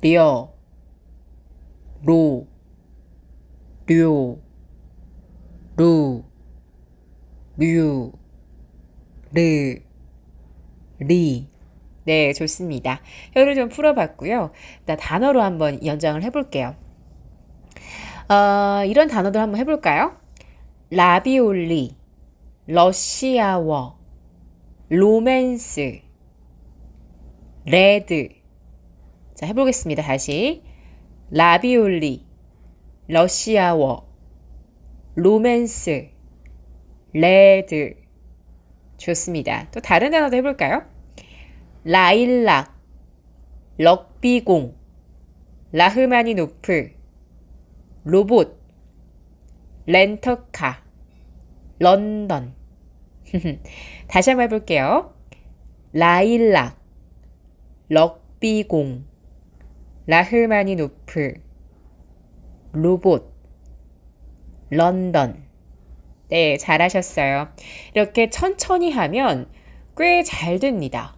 려, 로, 류, 루, 류, 르, 리. 네, 좋습니다. 혀를 좀 풀어봤고요. 단어로 한번 연장을 해볼게요. 이런 단어들 한번 해볼까요? 라비올리, 러시아워, 로맨스, 레드. 자, 해보겠습니다. 다시. 라비올리, 러시아워, 로맨스, 레드. 좋습니다. 또 다른 단어도 해볼까요? 라일락, 럭비공, 라흐마니노프, 로봇, 렌터카, 런던. 다시 한번 해볼게요. 라일락, 럭비공, 라흐마니노프, 로봇, 런던. 네, 잘하셨어요. 이렇게 천천히 하면 꽤 잘 됩니다.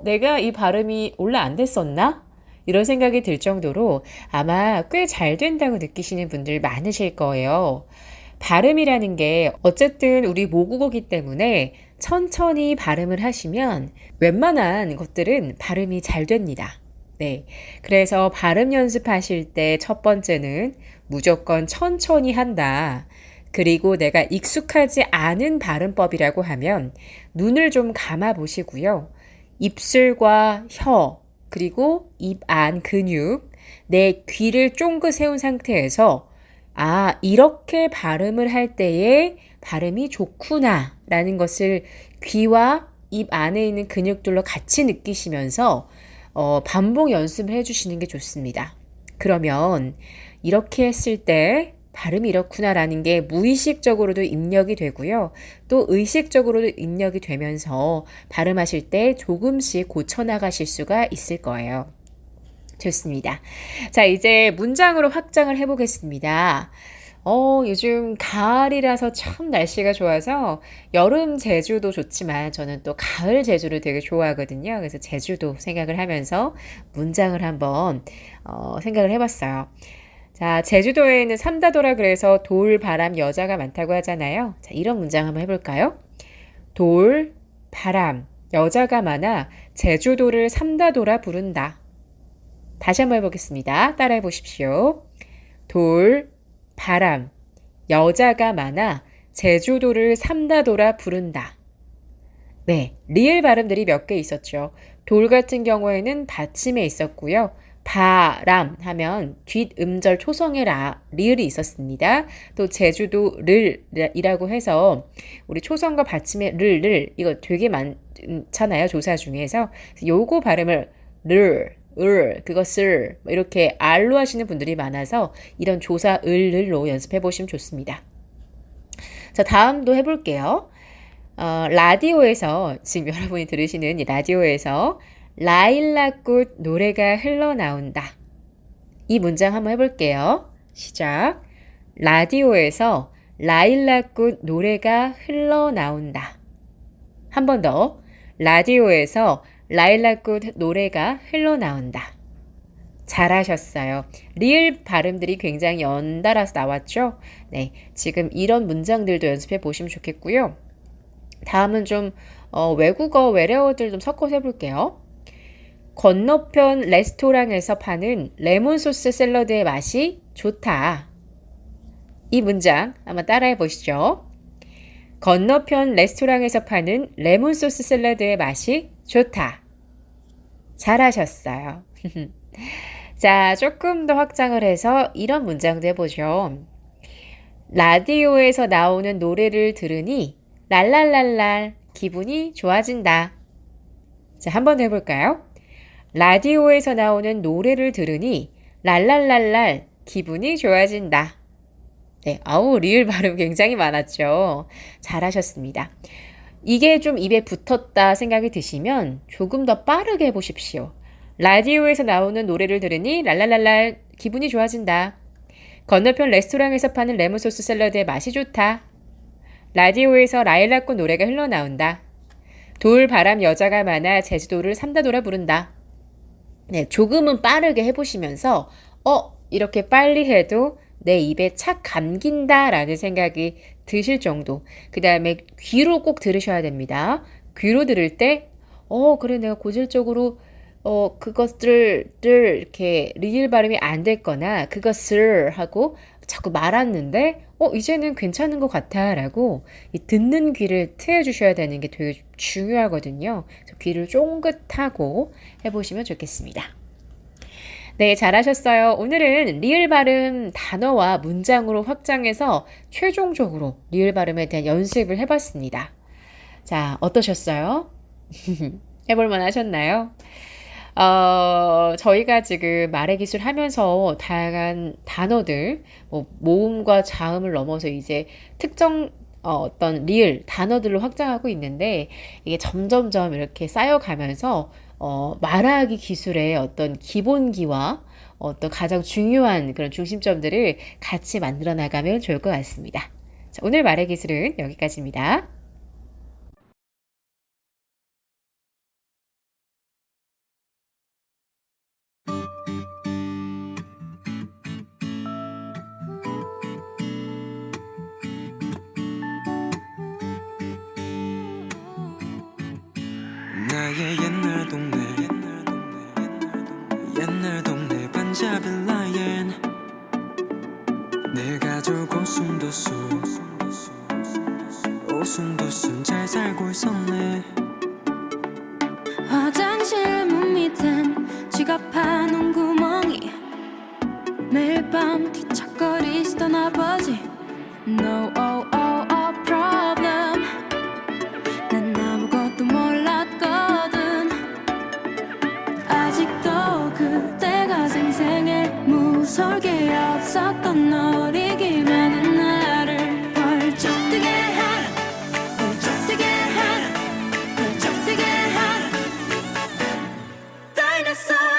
내가 이 발음이 원래 안 됐었나? 이런 생각이 들 정도로 아마 꽤 잘 된다고 느끼시는 분들 많으실 거예요. 발음이라는 게 어쨌든 우리 모국어기 때문에 천천히 발음을 하시면 웬만한 것들은 발음이 잘 됩니다. 네. 그래서 발음 연습하실 때 첫 번째는 무조건 천천히 한다. 그리고 내가 익숙하지 않은 발음법이라고 하면 눈을 좀 감아 보시고요. 입술과 혀, 그리고 입 안 근육, 내 귀를 쫑긋 세운 상태에서 이렇게 발음을 할 때의 발음이 좋구나 라는 것을 귀와 입 안에 있는 근육들로 같이 느끼시면서 반복 연습을 해주시는 게 좋습니다. 그러면 이렇게 했을 때 발음이 이렇구나라는 게 무의식적으로도 입력이 되고요. 또 의식적으로도 입력이 되면서 발음하실 때 조금씩 고쳐나가실 수가 있을 거예요. 좋습니다. 자, 이제 문장으로 확장을 해보겠습니다. 요즘 가을이라서 참 날씨가 좋아서 여름 제주도 좋지만 저는 또 가을 제주를 되게 좋아하거든요. 그래서 제주도 생각을 하면서 문장을 한번 생각을 해봤어요. 자, 제주도에는 삼다도라 그래서 돌, 바람, 여자가 많다고 하잖아요. 자, 이런 문장 한번 해볼까요? 돌, 바람, 여자가 많아 제주도를 삼다도라 부른다. 다시 한번 해보겠습니다. 따라해 보십시오. 돌, 바람, 여자가 많아 제주도를 삼다도라 부른다. 네, 리을 발음들이 몇 개 있었죠. 돌 같은 경우에는 받침에 있었고요. 바람 하면 뒷음절 초성의 리을이 있었습니다. 또 제주도 를이라고 해서 우리 초성과 받침의 를 이거 되게 많잖아요. 조사 중에서. 요거 발음을 그것을 이렇게 R로 하시는 분들이 많아서 이런 조사 을로 연습해 보시면 좋습니다. 자, 다음도 해볼게요. 라디오에서 지금 여러분이 들으시는 이 라디오에서 라일락꽃 노래가 흘러나온다. 이 문장 한번 해볼게요. 시작. 라디오에서 라일락꽃 노래가 흘러나온다. 한 번 더. 라디오에서 라일락꽃 노래가 흘러나온다. 잘하셨어요. 리을 발음들이 굉장히 연달아서 나왔죠? 네, 지금 이런 문장들도 연습해 보시면 좋겠고요. 다음은 좀 외국어, 외래어들 좀 섞어서 해볼게요. 건너편 레스토랑에서 파는 레몬소스 샐러드의 맛이 좋다. 이 문장 한번 따라해 보시죠. 건너편 레스토랑에서 파는 레몬소스 샐러드의 맛이 좋다. 잘하셨어요. 자, 조금 더 확장을 해서 이런 문장도 해보죠. 라디오에서 나오는 노래를 들으니 랄랄랄랄 기분이 좋아진다. 자, 한 번 해볼까요? 라디오에서 나오는 노래를 들으니 랄랄랄랄 기분이 좋아진다. 네, 리을 발음 굉장히 많았죠. 잘하셨습니다. 이게 좀 입에 붙었다 생각이 드시면 조금 더 빠르게 해보십시오. 라디오에서 나오는 노래를 들으니 랄랄랄랄 기분이 좋아진다. 건너편 레스토랑에서 파는 레몬소스 샐러드의 맛이 좋다. 라디오에서 라일락꽃 노래가 흘러나온다. 돌, 바람, 여자가 많아 제주도를 삼다돌아 부른다. 네, 조금은 빠르게 해보시면서 이렇게 빨리 해도 내 입에 착 감긴다라는 생각이 드실 정도. 그 다음에 귀로 꼭 들으셔야 됩니다. 귀로 들을 때 그래 내가 고질적으로 그것들 이렇게 리을 발음이 안 됐거나 그것을 하고 자꾸 말았는데 이제는 괜찮은 것 같아 라고 이 듣는 귀를 트여주셔야 되는 게 되게 중요하거든요. 그래서 귀를 쫑긋하고 해보시면 좋겠습니다. 네, 잘하셨어요. 오늘은 리을 발음 단어와 문장으로 확장해서 최종적으로 리을 발음에 대한 연습을 해봤습니다. 자, 어떠셨어요? 해볼만 하셨나요? 저희가 지금 말의 기술 하면서 다양한 단어들, 모음과 자음을 넘어서 이제 특정 어떤 리을 단어들로 확장하고 있는데 이게 점점점 이렇게 쌓여가면서 말하기 기술의 어떤 기본기와 어떤 가장 중요한 그런 중심점들을 같이 만들어 나가면 좋을 것 같습니다. 자, 오늘 말의 기술은 여기까지입니다. 나의 옛날 동네 옛날 동네 반자빌라엔 내 가족 오순도순 잘 살고 있었네. 화장실 문 밑엔 지갑하는 구멍이 매일 밤 뒤척거리시던 아버지 No problem. 난 아무것도 몰랐거든. 아직도 그때가 생생해. 무서울 게 없었던 어리기만 한 나를 벌쩍 뜨게 하는 벌쩍 뜨게 하는 벌쩍 뜨게 하는 Dinosaur.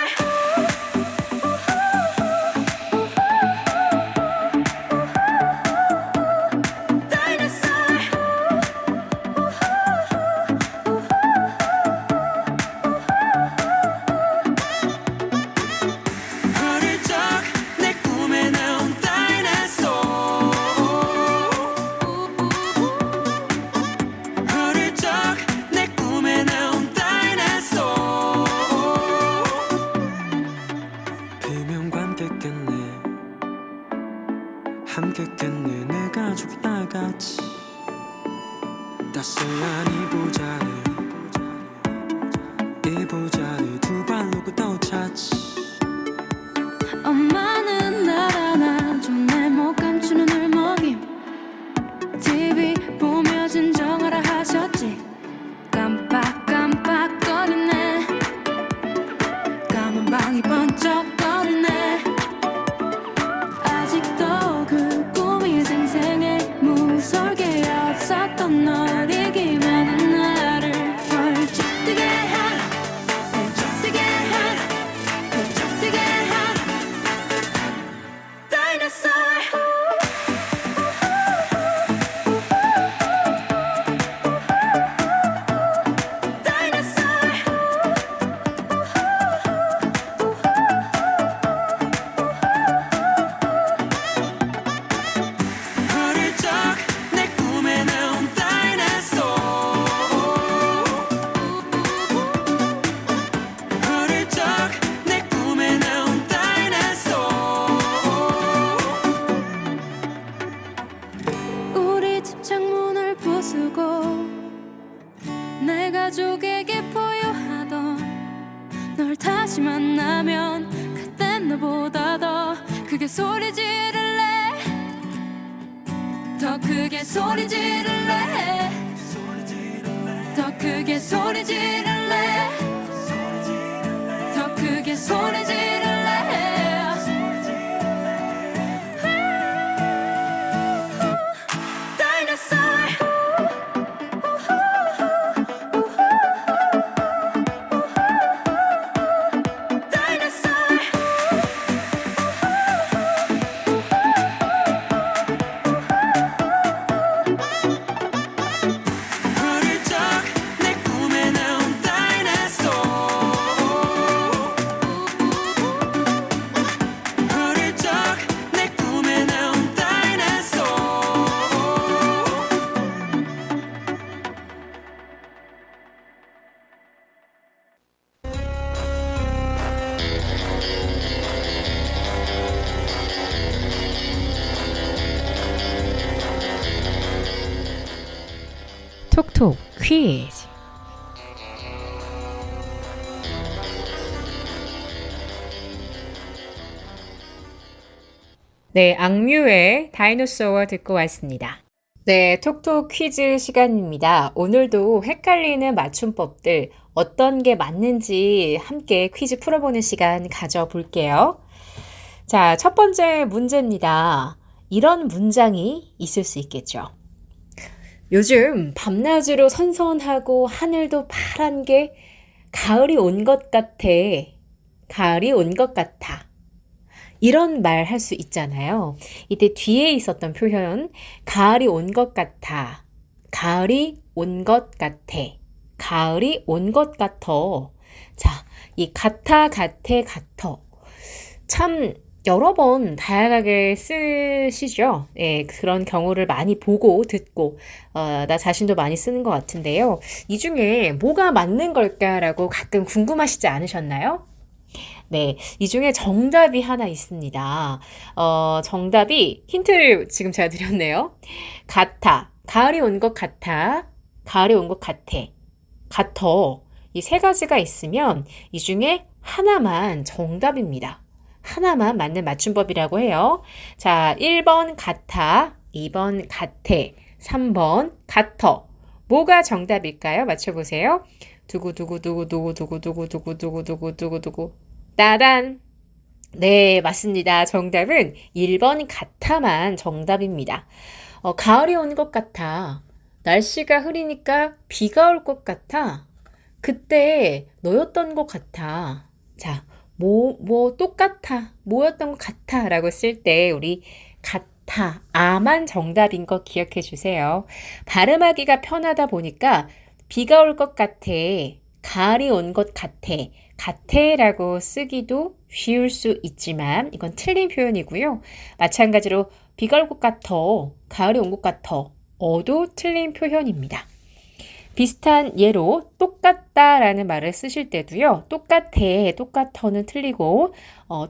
어릴 적 내 꿈에 나온 다이너소어. 어릴 적 내 꿈에 나온 다이너소어. 비명과 함께 깼네. 함께 깼네. 내 가족이 다 같이 따스한 이부자리 이부자리 두 발로 또 차치 엄마는 날 안아줘 내 목 감추는 울먹임 TV 보며 진정하라 하셨지 깜빡깜빡거리네 까만 방이 번쩍거리네 아직도 그 꿈이 생생해 무설계 없었던 어리기만 한 나를 펄쩍 뛰게 한 펄쩍 뛰게 한 펄쩍 뛰게 한 Dinosaur Dinosaur 어릴 적 내 꿈에 나온 다이너소어 어릴 적 내 꿈에 나온 다이너소어 우리 집 창문을 부수고 내 가족에게 보여하던 널 다시 만나면 그땐 너보다 더 크게 소리 지를래 더 크게 소리 지를래 더 크게 소리 지를래 더 크게 소리 지를래 Dinosaur Dinosaur 어릴 적 내 꿈에 나온 다이너소어 어릴 적 내 꿈에 나온 다이너소어 톡톡 퀴즈. 네, 악뮤의 다이노소어 듣고 왔습니다. 네, 톡톡 퀴즈 시간입니다. 오늘도 헷갈리는 맞춤법들 어떤 게 맞는지 함께 퀴즈 풀어보는 시간 가져볼게요. 자, 첫 번째 문제입니다. 이런 문장이 있을 수 있겠죠. 요즘 밤낮으로 선선하고 하늘도 파란 게 가을이 온 것 같아. 가을이 온 것 같아. 이런 말 할 수 있잖아요. 이때 뒤에 있었던 표현, 가을이 온 것 같아. 가을이 온 것 같아. 가을이 온 것 같아. 자, 이 같아, 같아. 참 여러 번 다양하게 쓰시죠. 예, 그런 경우를 많이 보고 듣고 나 자신도 많이 쓰는 것 같은데요. 이 중에 뭐가 맞는 걸까라고 가끔 궁금하시지 않으셨나요? 네, 이 중에 정답이 하나 있습니다. 정답이 힌트를 지금 제가 드렸네요. 같아, 가을이 온 것 같아, 가을이 온 것 같아, 같아. 이 세 가지가 있으면 이 중에 하나만 정답입니다. 하나만 맞는 맞춤법이라고 해요. 자, 1번 같아, 2번 같아, 3번 같아. 뭐가 정답일까요? 맞춰보세요. 두구두구두구두구두구두구두구두구두구두구 따단. 네, 맞습니다. 정답은 1번 같아만 정답입니다. 가을이 온 것 같아. 날씨가 흐리니까 비가 올 것 같아. 그때 너였던 것 같아. 자, 똑같아. 뭐였던 것 같아. 라고 쓸 때 우리 같아, 아만 정답인 거 기억해 주세요. 발음하기가 편하다 보니까 비가 올 것 같아. 가을이 온 것 같아. 같애라고 쓰기도 쉬울 수 있지만 이건 틀린 표현이고요. 마찬가지로 비가 올 것 같아, 가을이 온 것 같아, 어도 틀린 표현입니다. 비슷한 예로 똑같다라는 말을 쓰실 때도요. 똑같아, 똑같아는 틀리고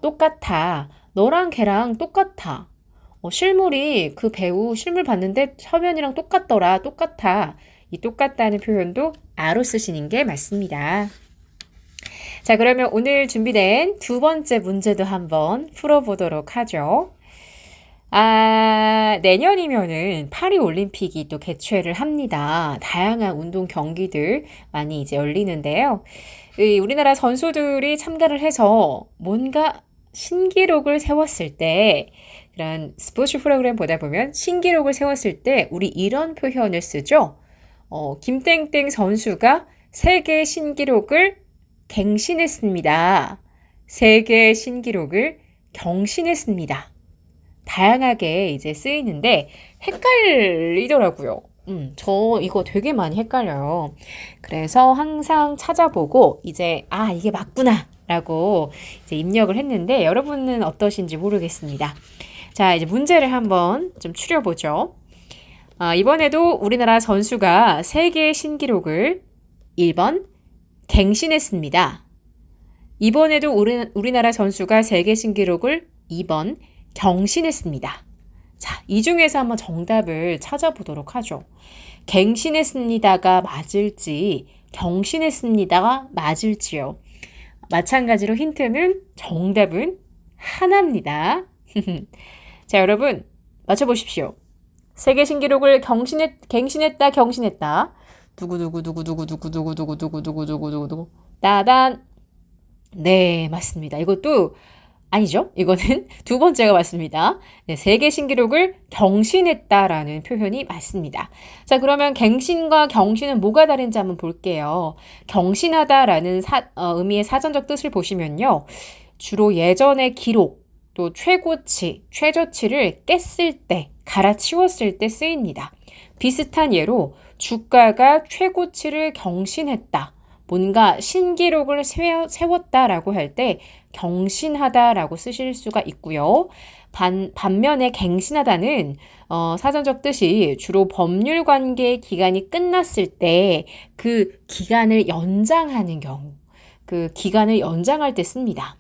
똑같아, 너랑 걔랑 똑같아. 실물이 그 배우 실물 봤는데 화면이랑 똑같더라, 똑같아. 이 똑같다는 표현도 아로 쓰시는 게 맞습니다. 자, 그러면 오늘 준비된 두 번째 문제도 한번 풀어보도록 하죠. 내년이면은 파리 올림픽이 또 개최를 합니다. 다양한 운동 경기들 많이 이제 열리는데요. 우리나라 선수들이 참가를 해서 뭔가 신기록을 세웠을 때, 그런 스포츠 프로그램 보다 보면 신기록을 세웠을 때 우리 이런 표현을 쓰죠. 김땡땡 선수가 세계 신기록을 갱신했습니다. 세계 신기록을 경신했습니다. 다양하게 이제 쓰이는데 헷갈리더라고요. 저 이거 되게 많이 헷갈려요. 그래서 항상 찾아보고 이제 이게 맞구나 라고 이제 입력을 했는데 여러분은 어떠신지 모르겠습니다. 자, 이제 문제를 한번 좀 추려보죠. 이번에도 우리나라 선수가 세계 신기록을 1번 갱신했습니다. 이번에도 우리나라 선수가 세계 신기록을 2번 경신했습니다. 자, 이 중에서 한번 정답을 찾아보도록 하죠. 갱신했습니다가 맞을지 경신했습니다가 맞을지요. 마찬가지로 힌트는 정답은 하나입니다. 자, 여러분 맞춰보십시오. 세계 신기록을 갱신했다. 누구 따단. 네, 맞습니다. 이것도 아니죠? 이거는 두 번째가 맞습니다. 네, 세계 신기록을 경신했다라는 표현이 맞습니다. 자, 그러면 갱신과 경신은 뭐가 다른지 한번 볼게요. 경신하다라는 의미의 사전적 뜻을 보시면요. 주로 예전의 기록, 또 최고치, 최저치를 깼을 때, 갈아치웠을 때 쓰입니다. 비슷한 예로 주가가 최고치를 경신했다. 뭔가 신기록을 세웠다라고 할 때 경신하다라고 쓰실 수가 있고요. 반면에 갱신하다는 사전적 뜻이 주로 법률 관계 기간이 끝났을 때 그 기간을 연장하는 경우, 그 기간을 연장할 때 씁니다.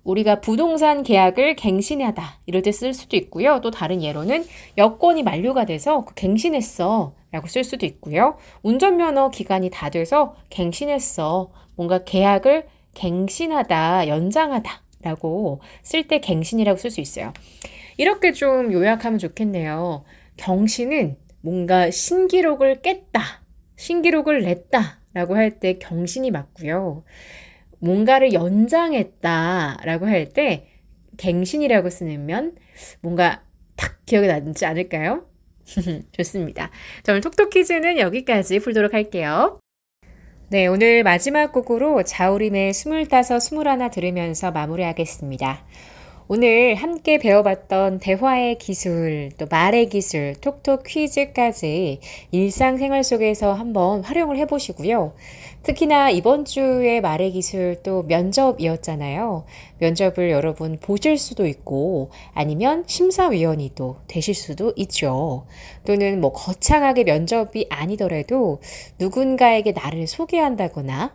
우리가 부동산 계약을 갱신하다 이럴 때 쓸 수도 있고요. 또 다른 예로는 여권이 만료가 돼서 갱신했어 라고 쓸 수도 있고요. 운전면허 기간이 다 돼서 갱신했어. 뭔가 계약을 갱신하다, 연장하다 라고 쓸 때 갱신이라고 쓸 수 있어요. 이렇게 좀 요약하면 좋겠네요. 경신은 뭔가 신기록을 깼다, 신기록을 냈다 라고 할 때 경신이 맞고요. 뭔가를 연장했다라고 할 때 갱신이라고 쓰면 뭔가 탁 기억에 남지 않을까요? 좋습니다. 자, 오늘 톡톡 퀴즈는 여기까지 풀도록 할게요. 네, 오늘 마지막 곡으로 자우림의 25, 21 들으면서 마무리하겠습니다. 오늘 함께 배워봤던 대화의 기술, 또 말의 기술, 톡톡 퀴즈까지 일상생활 속에서 한번 활용을 해보시고요. 특히나 이번 주의 말의 기술 또 면접이었잖아요. 면접을 여러분 보실 수도 있고 아니면 심사위원이 또 되실 수도 있죠. 또는 뭐 거창하게 면접이 아니더라도 누군가에게 나를 소개한다거나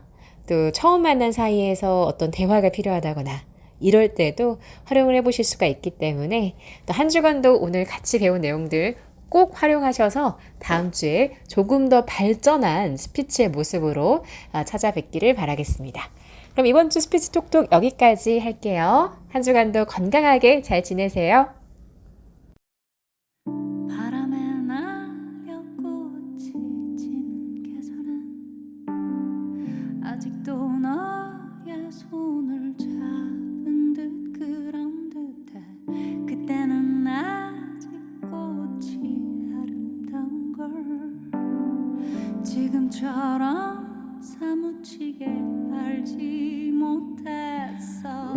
또 처음 만난 사이에서 어떤 대화가 필요하다거나 이럴 때도 활용을 해보실 수가 있기 때문에 또 한 주간도 오늘 같이 배운 내용들 꼭 활용하셔서 다음 주에 조금 더 발전한 스피치의 모습으로 찾아뵙기를 바라겠습니다. 그럼 이번 주 스피치 톡톡 여기까지 할게요. 한 주간도 건강하게 잘 지내세요. 바람에 날려 꽃이 지는 계절엔 아직도 너의 손을 잡은 듯 그런 듯해 그때는 아직 꽃이 아름다운 걸 지금처럼 사무치게 알지 못했어